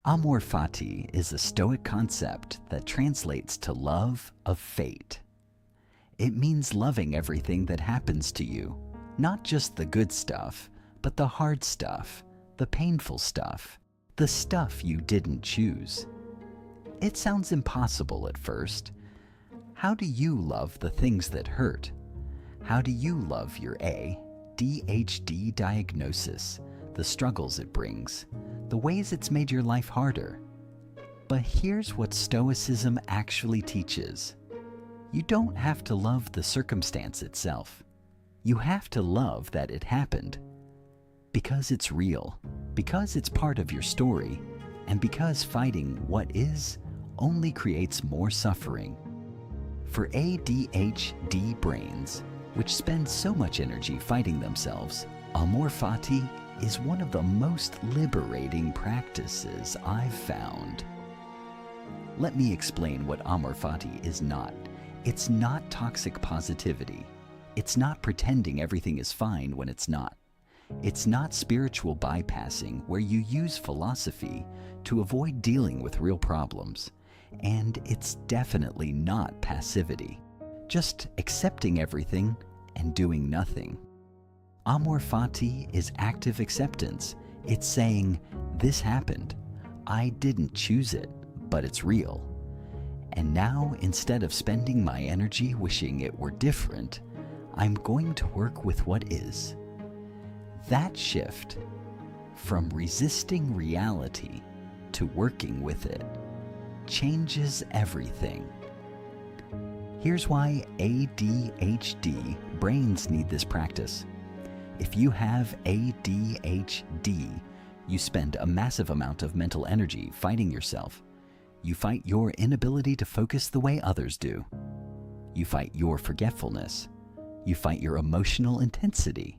Amor Fati is a Stoic concept that translates to love of fate. It means loving everything that happens to you, not just the good stuff, but the hard stuff, the painful stuff, the stuff you didn't choose. It sounds impossible at first. How do you love the things that hurt? How do you love your ADHD diagnosis, the struggles it brings, the ways it's made your life harder? But here's what Stoicism actually teaches. You don't have to love the circumstance itself. You have to love that it happened. Because it's real, because it's part of your story, and because fighting what is only creates more suffering. For ADHD brains, which spend so much energy fighting themselves, Amor Fati is one of the most liberating practices I've found. Let me explain what Amor Fati is not. It's not toxic positivity. It's not pretending everything is fine when it's not. It's not spiritual bypassing where you use philosophy to avoid dealing with real problems. And it's definitely not passivity, just accepting everything and doing nothing. Amor Fati is active acceptance. It's saying, this happened. I didn't choose it, but it's real. And now, instead of spending my energy wishing it were different, I'm going to work with what is. That shift from resisting reality to working with it changes everything. Here's why ADHD brains need this practice. If you have ADHD, you spend a massive amount of mental energy fighting yourself. You fight your inability to focus the way others do. You fight your forgetfulness. You fight your emotional intensity.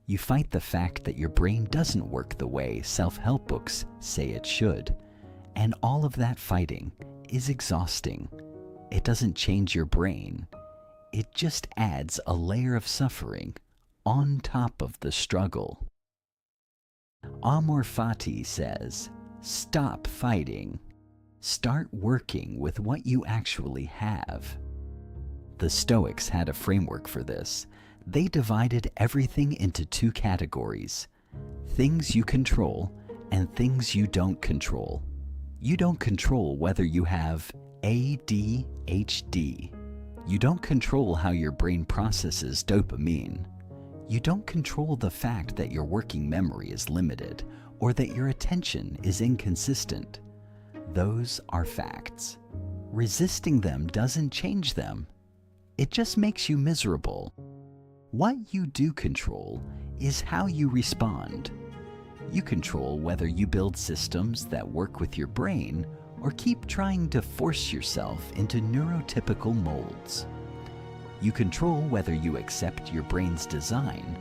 You fight the fact that your brain doesn't work the way self-help books say it should. And all of that fighting is exhausting. It doesn't change your brain. It just adds a layer of suffering on top of the struggle. Amor Fati says, stop fighting. Start working with what you actually have. The Stoics had a framework for this. They divided everything into two categories: things you control and things you don't control. You don't control whether you have ADHD. You don't control how your brain processes dopamine. You don't control the fact that your working memory is limited or that your attention is inconsistent. Those are facts. Resisting them doesn't change them. It just makes you miserable. What you do control is how you respond. You control whether you build systems that work with your brain or keep trying to force yourself into neurotypical molds. You control whether you accept your brain's design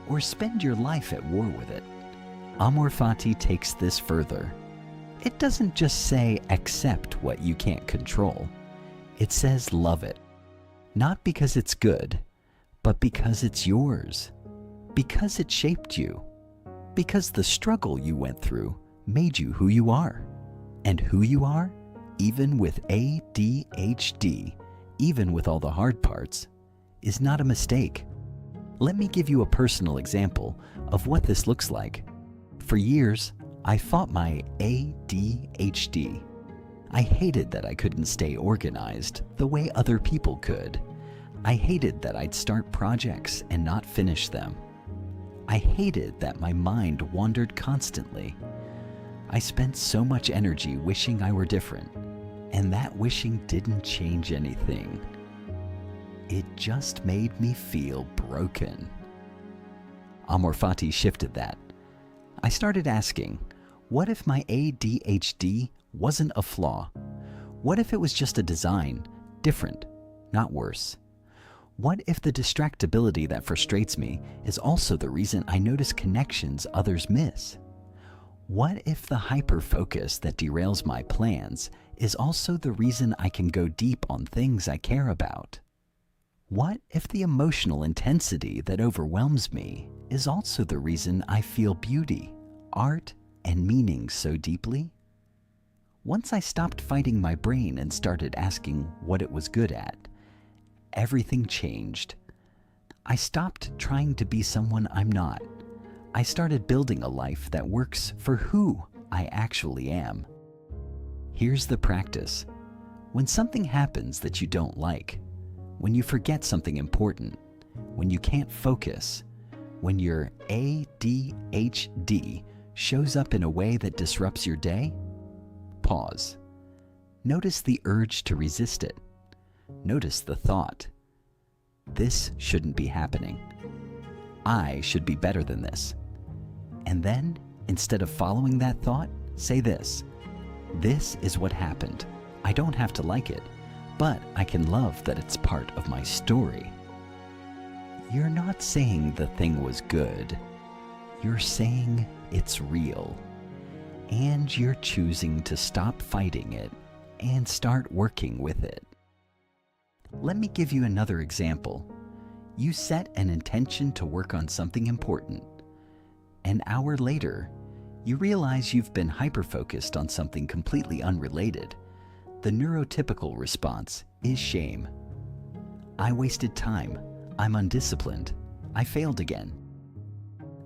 or spend your life at war with it. Amor Fati takes this further. It doesn't just say accept what you can't control. It says love it. Not because it's good, but because it's yours. Because it shaped you. Because the struggle you went through made you who you are. And who you are, even with ADHD, even with all the hard parts, is not a mistake. Let me give you a personal example of what this looks like. For years, I fought my ADHD. I hated that I couldn't stay organized the way other people could. I hated that I'd start projects and not finish them. I hated that my mind wandered constantly. I spent so much energy wishing I were different, and that wishing didn't change anything. It just made me feel broken. Amor Fati shifted that. I started asking, what if my ADHD wasn't a flaw? What if it was just a design, different, not worse? What if the distractibility that frustrates me is also the reason I notice connections others miss? What if the hyper-focus that derails my plans is also the reason I can go deep on things I care about? What if the emotional intensity that overwhelms me is also the reason I feel beauty, art, and meaning so deeply? Once I stopped fighting my brain and started asking what it was good at, everything changed. I stopped trying to be someone I'm not. I started building a life that works for who I actually am. Here's the practice. When something happens that you don't like, when you forget something important, when you can't focus, when your ADHD shows up in a way that disrupts your day, pause. Notice the urge to resist it. Notice the thought. This shouldn't be happening. I should be better than this. And then, instead of following that thought, say this. This is what happened. I don't have to like it, but I can love that it's part of my story. You're not saying the thing was good. You're saying it's real. And you're choosing to stop fighting it and start working with it. Let me give you another example. You set an intention to work on something important. An hour later, you realize you've been hyper-focused on something completely unrelated. The neurotypical response is shame. I wasted time. I'm undisciplined. I failed again.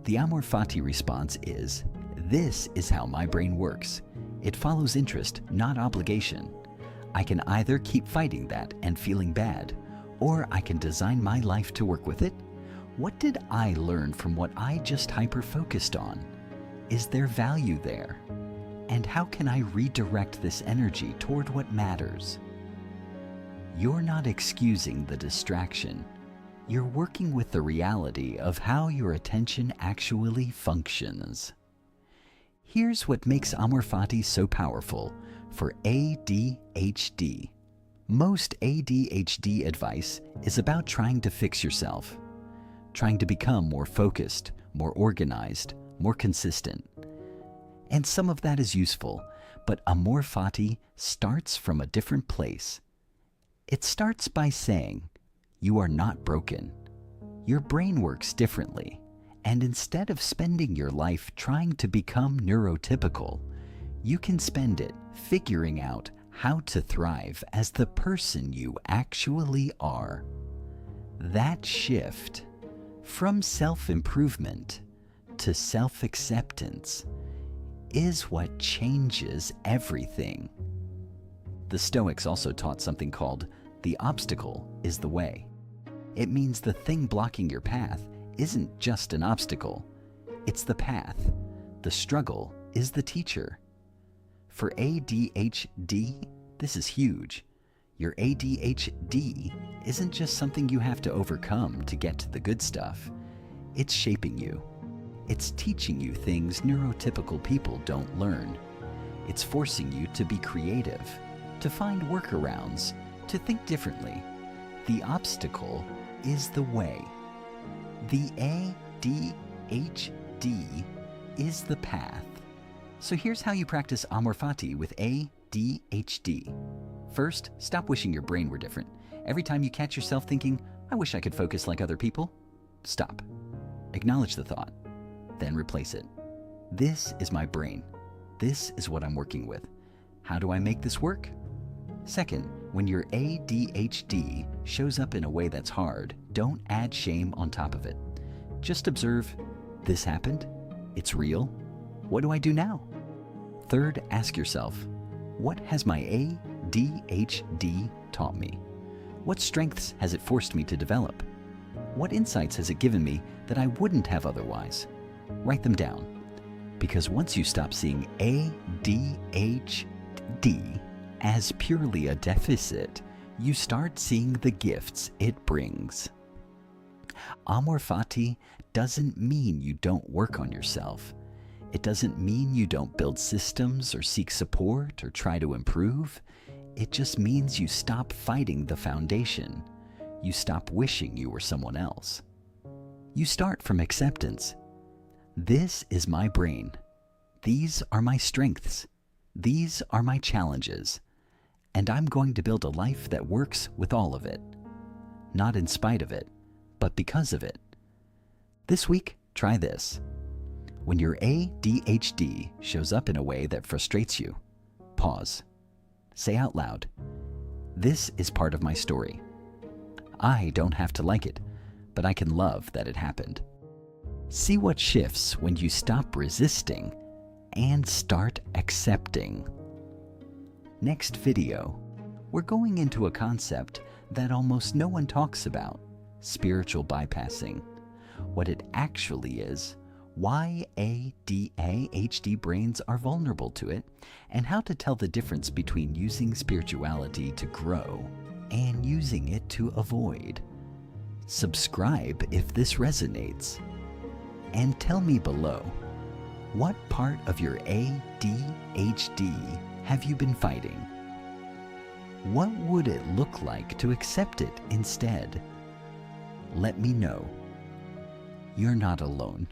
The Amor Fati response is, this is how my brain works. It follows interest, not obligation. I can either keep fighting that and feeling bad, or I can design my life to work with it. What did I learn from what I just hyper-focused on? Is there value there? And how can I redirect this energy toward what matters? You're not excusing the distraction. You're working with the reality of how your attention actually functions. Here's what makes Amor Fati so powerful for ADHD. Most ADHD advice is about trying to fix yourself, trying to become more focused, more organized, more consistent. And some of that is useful, but Amor Fati starts from a different place. It starts by saying, you are not broken. Your brain works differently, and instead of spending your life trying to become neurotypical, you can spend it figuring out how to thrive as the person you actually are. That shift from self-improvement to self-acceptance is what changes everything. The Stoics also taught something called the obstacle is the way. It means the thing blocking your path isn't just an obstacle, it's the path. The struggle is the teacher. For ADHD, this is huge. Your ADHD isn't just something you have to overcome to get to the good stuff. It's shaping you. It's teaching you things neurotypical people don't learn. It's forcing you to be creative, to find workarounds, to think differently. The obstacle is the way. The ADHD is the path. So here's how you practice Amor Fati with ADHD. First, stop wishing your brain were different. Every time you catch yourself thinking, I wish I could focus like other people, stop. Acknowledge the thought, then replace it. This is my brain. This is what I'm working with. How do I make this work? Second, when your ADHD shows up in a way that's hard, don't add shame on top of it. Just observe, this happened, it's real, what do I do now? Third, ask yourself, what has my ADHD taught me? What strengths has it forced me to develop? What insights has it given me that I wouldn't have otherwise? Write them down. Because once you stop seeing ADHD as purely a deficit, you start seeing the gifts it brings. Amor Fati doesn't mean you don't work on yourself. It doesn't mean you don't build systems or seek support or try to improve. It just means you stop fighting the foundation. You stop wishing you were someone else. You start from acceptance. This is my brain. These are my strengths. These are my challenges. And I'm going to build a life that works with all of it. Not in spite of it, but because of it. This week, try this. When your ADHD shows up in a way that frustrates you, pause. pause. Say out loud, "This is part of my story. I don't have to like it, but I can love that it happened." See what shifts when you stop resisting and start accepting. Next video, we're going into a concept that almost no one talks about: spiritual bypassing. What it actually is, why ADHD brains are vulnerable to it, and how to tell the difference between using spirituality to grow and using it to avoid. Subscribe if this resonates. And tell me below, what part of your ADHD have you been fighting? What would it look like to accept it instead? Let me know. You're not alone.